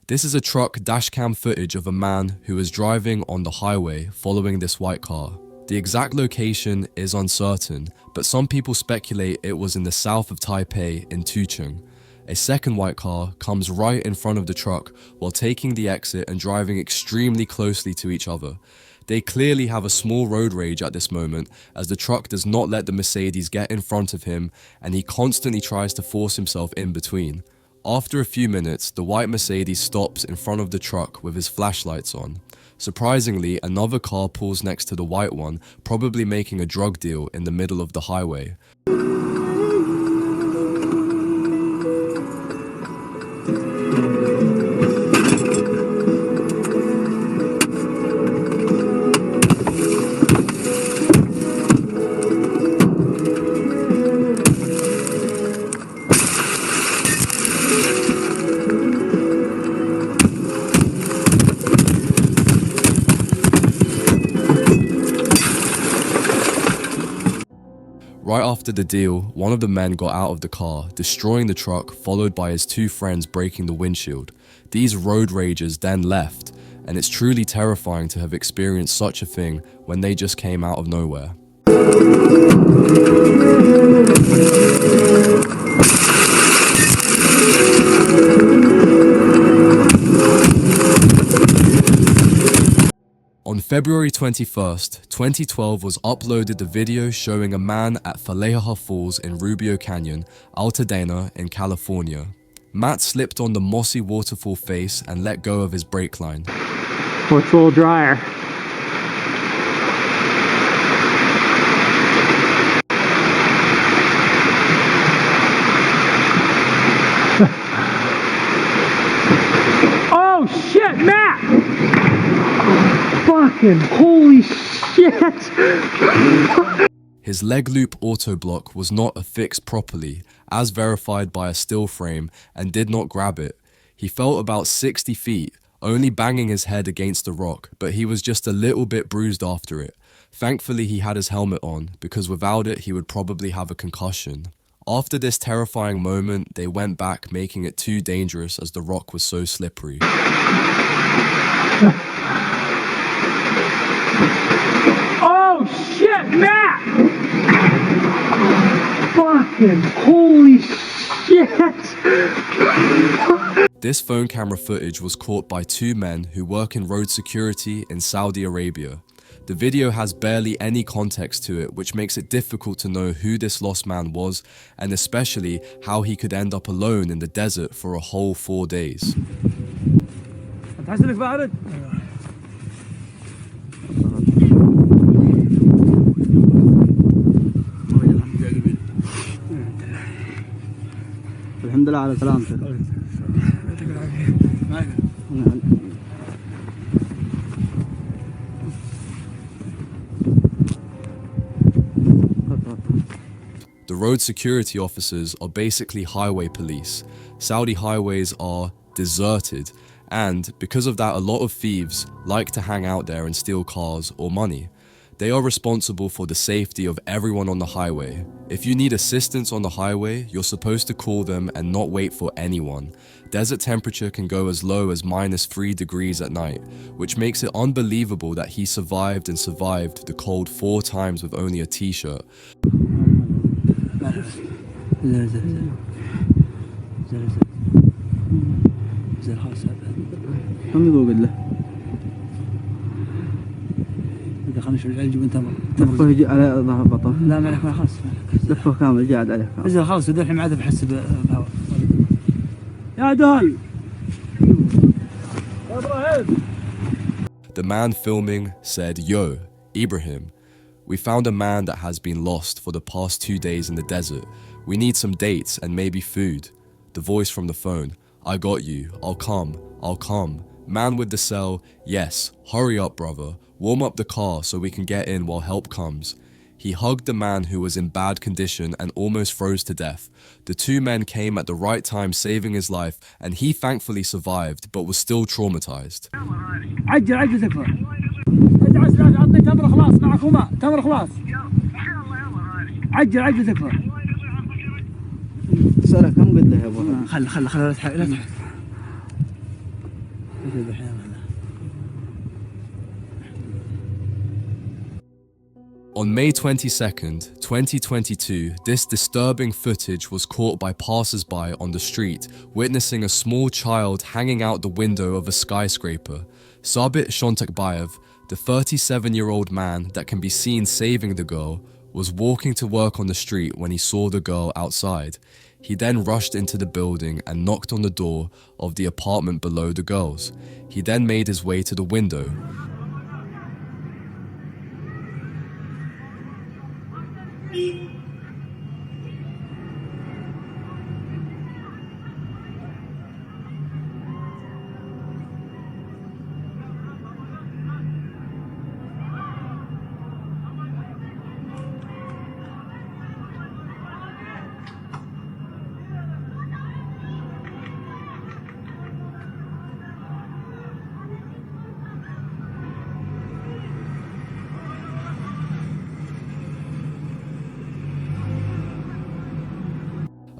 This is a truck dashcam footage of a man who was driving on the highway following this white car. The exact location is uncertain, but some people speculate it was in the south of Taipei in Tucheng. A second white car comes right in front of the truck while taking the exit and driving extremely closely to each other. They clearly have a small road rage at this moment, as the truck does not let the Mercedes get in front of him and he constantly tries to force himself in between. After a few minutes, the white Mercedes stops in front of the truck with his flashlights on. Surprisingly, another car pulls next to the white one, probably making a drug deal in the middle of the highway. Right after the deal, one of the men got out of the car, destroying the truck, followed by his two friends breaking the windshield. These road ragers then left, and it's truly terrifying to have experienced such a thing when they just came out of nowhere. On February 21st, 2012 was uploaded the video showing a man at Faleha Falls in Rubio Canyon, Altadena in California. Matt slipped on the mossy waterfall face and let go of his brake line. Well, it's a little drier. Oh shit, Matt! Fucking holy shit! His leg loop auto block was not affixed properly, as verified by a still frame, and did not grab it. He fell about 60 feet, only banging his head against the rock, but he was just a little bit bruised after it. Thankfully he had his helmet on, because without it he would probably have a concussion. After this terrifying moment, they went back, making it too dangerous as the rock was so slippery. Oh shit, Matt! Fucking holy shit! This phone camera footage was caught by two men who work in road security in Saudi Arabia. The video has barely any context to it, which makes it difficult to know who this lost man was, and especially how he could end up alone in the desert for a whole 4 days. الحمد لله على سلامتك. The road security officers are basically highway police. Saudi highways are deserted, and because of that, a lot of thieves like to hang out there and steal cars or money. They are responsible for the safety of everyone on the highway. If you need assistance on the highway, you're supposed to call them and not wait for anyone. Desert temperature can go as low as -3 degrees at night, which makes it unbelievable that he survived the cold 4 times with only a t-shirt. خلينا نشوف العلج وانت لفه يجي على ظهر بطن. لا ما عليك خلاص لفه كامل قاعد عليك اذا خلاص الحين ما عاد بحس بهواء يا داي يا ابراهيم. The man filming said, "Yo, Ibrahim, we found a man that has been lost for the past 2 days in the desert. We need some dates and maybe food." The voice from the phone, "I got you, I'll come. Man with the cell, "Yes, hurry up brother. Warm up the car so we can get in while help comes." He hugged the man who was in bad condition and almost froze to death. The two men came at the right time, saving his life, and he thankfully survived but was still traumatized. عجل تكفى. عطني تمر خلاص معكم تمر خلاص. عجل تكفى. سألك كم قد له يا ابو؟ خل لا تحرق. On May 22nd, 2022, this disturbing footage was caught by passers-by on the street, witnessing a small child hanging out the window of a skyscraper. Sabit Shontakbayev, the 37-year-old man that can be seen saving the girl, was walking to work on the street when he saw the girl outside. He then rushed into the building and knocked on the door of the apartment below the girls. He then made his way to the window.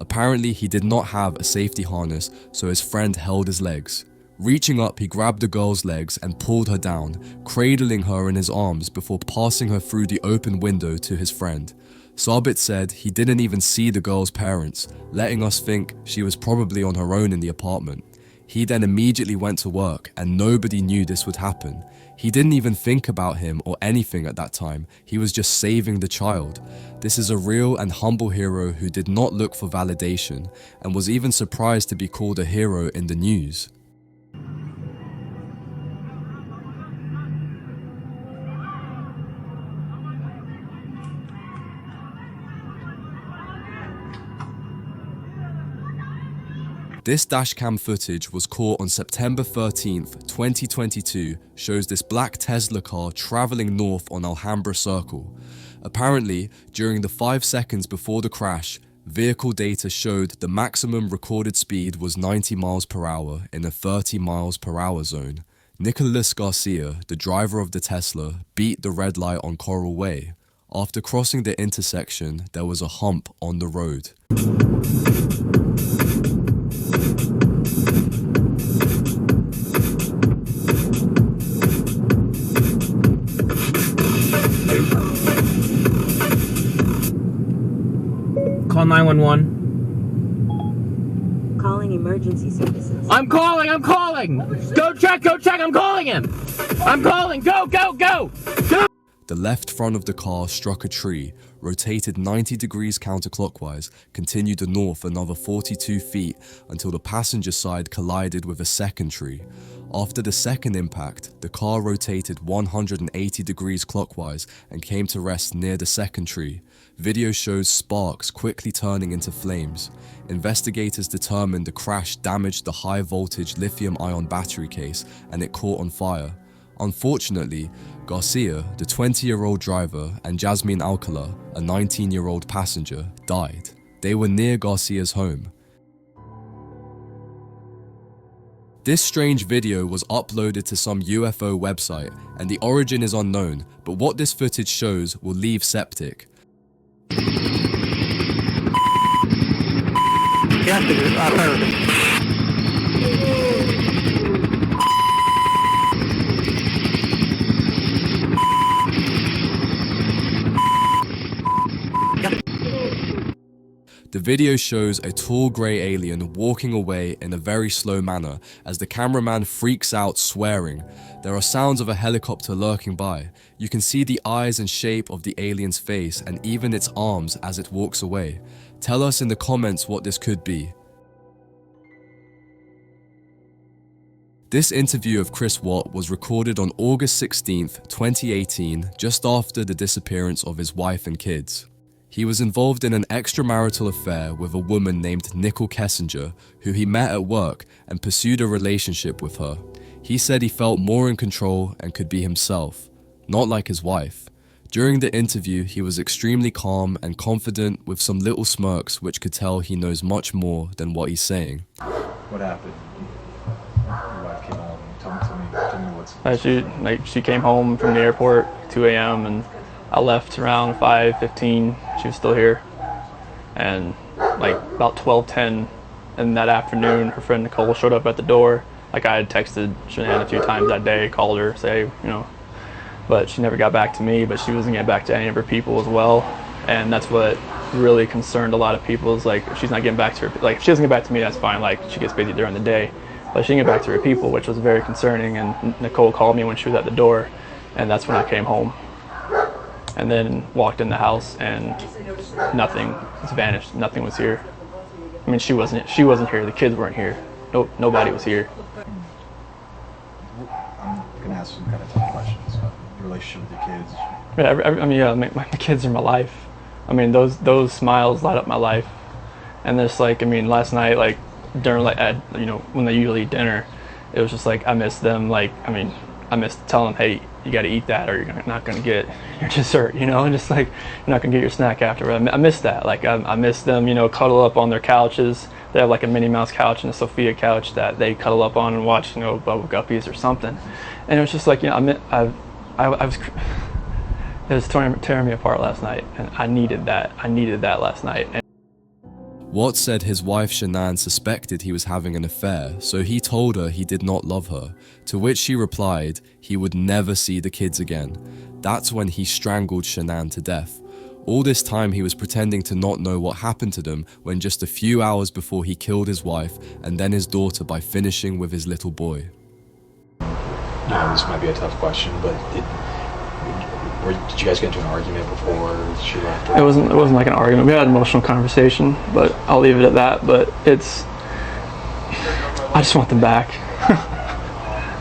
Apparently, he did not have a safety harness, so his friend held his legs. Reaching up, he grabbed the girl's legs and pulled her down, cradling her in his arms before passing her through the open window to his friend. Sabit said he didn't even see the girl's parents, letting us think she was probably on her own in the apartment. He then immediately went to work and nobody knew this would happen. He didn't even think about him or anything at that time, he was just saving the child. This is a real and humble hero who did not look for validation and was even surprised to be called a hero in the news. This dashcam footage was caught on September 13th, 2022, shows this black Tesla car traveling north on Alhambra Circle. Apparently, during the 5 seconds before the crash, vehicle data showed the maximum recorded speed was 90 miles per hour in a 30 miles per hour zone. Nicolas Garcia, the driver of the Tesla, beat the red light on Coral Way. After crossing the intersection, there was a hump on the road. Call 911. Calling emergency services. I'm calling! Go check, I'm calling him! I'm calling, go! The left front of the car struck a tree, rotated 90 degrees counterclockwise, continued north another 42 feet until the passenger side collided with a second tree. After the second impact, the car rotated 180 degrees clockwise and came to rest near the second tree. Video shows sparks quickly turning into flames. Investigators determined the crash damaged the high-voltage lithium-ion battery case and it caught on fire. Unfortunately, Garcia, the 20-year-old driver, and Jasmine Alcala, a 19-year-old passenger, died. They were near Garcia's home. This strange video was uploaded to some UFO website, and the origin is unknown, but what this footage shows will leave septic. The video shows a tall grey alien walking away in a very slow manner as the cameraman freaks out swearing. There are sounds of a helicopter lurking by. You can see the eyes and shape of the alien's face and even its arms as it walks away. Tell us in the comments what this could be. This interview of Chris Watt was recorded on August 16th, 2018, just after the disappearance of his wife and kids. He was involved in an extramarital affair with a woman named Nicole Kessinger, who he met at work and pursued a relationship with her. He said he felt more in control and could be himself, not like his wife. During the interview, he was extremely calm and confident with some little smirks which could tell he knows much more than what he's saying. What happened? Your wife came home. Tell me what's... She came home from the airport 2 a.m. and I left around 5:15. She was still here, and like about 12:10 in that afternoon, her friend Nicole showed up at the door Like I had texted Shanann a few times that day, called her, say, you know, but she never got back to me, but she wasn't getting back to any of her people as well. And that's what really concerned a lot of people, is like, if she's not getting back to her, like if she doesn't get back to me, that's fine, like she gets busy during the day, but she didn't get back to her people, which was very concerning. And Nicole called me when she was at the door, and that's when I came home. And then walked in the house and nothing was vanished, nothing was here. I mean, she wasn't here, the kids weren't here. Nope, nobody was here. I'm gonna ask some kind of tough questions about your relationship with your kids. Yeah, I mean, yeah, my kids are my life. I mean, those smiles light up my life. And there's like, I mean, last night, like during like you know, when they usually eat dinner, it was just like I miss them. Like, I mean, I miss telling them, hey, you got to eat that, or you're not gonna get your dessert, you know, and just like you're not gonna get your snack after. I miss that. Like I miss them, you know, cuddle up on their couches. They have like a Minnie Mouse couch and a Sophia couch that they cuddle up on and watch, you know, Bubble Guppies or something. And it was just like, you know, I was, it was tearing me apart last night, and I needed that. I needed that last night. Watts said his wife Shanann suspected he was having an affair, so he told her he did not love her, to which she replied he would never see the kids again. That's when he strangled Shanann to death. All this time he was pretending to not know what happened to them, when just a few hours before he killed his wife and then his daughter by finishing with his little boy. Yeah, this might be a tough question, but did you guys get into an argument before she left? It wasn't like an argument. We had an emotional conversation, but I'll leave it at that. But I just want them back.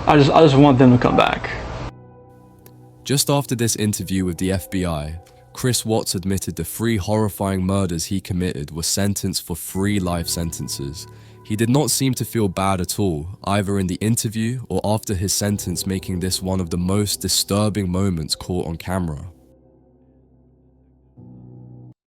I just want them to come back. Just after this interview with the FBI, Chris Watts admitted the 3 horrifying murders he committed were sentenced for 3 life sentences. He did not seem to feel bad at all, either in the interview or after his sentence, making this one of the most disturbing moments caught on camera.